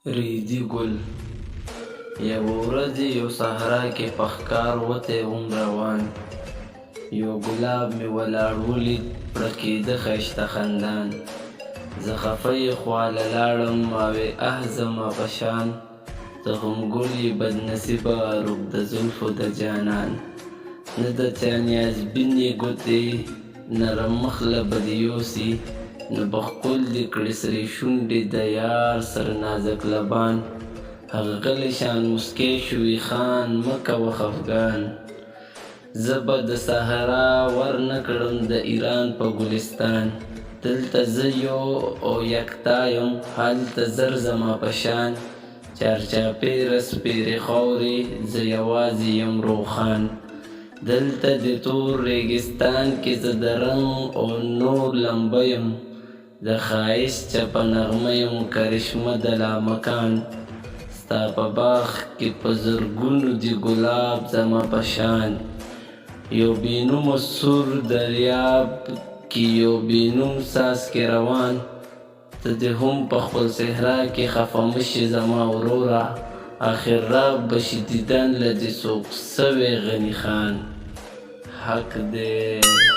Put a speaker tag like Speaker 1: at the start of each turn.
Speaker 1: ریدي ګل یوه ورځ یو صحرا کې په ښکار وتی وم روان یو ګلاب مې ولاړ ولید پړکېده ښایسته خندان زه خفه یې خواله لاړم ما وې زما په شان ته هم ګل یې بدنصیبه روږ د زلفو د جانان نه د چا نیازبین یې ګوتې نرم مخ له به دې یوسي نه به ښکل دې کړي سرې شونډې د یار سر نازک لبان هغه غلی شان مسکی شو وي خان مه کوه خفګان زه به د صحرا ور نه کړم د ایران په ګلستان دلته زه یو او یکتا یم هلته زر زما په شان چارچاپېره سپېرې خاورې زه یوازې یم روښان دلته د تور ریګستان کې زه د رنګ او نور لمبه یم د ښایست چپه نغمه یم کرشمه د لامکان ستا په باغ کې په زرګونو دي ګلاب زما په شان یو بېنومه سور دریاب کې یو بېنوم څاڅکی روان ته دې هم په خپل صحرا کې خفه مه شي زما وروره آخر را به شي دیدن له دې څوک سوی غني خان حق دی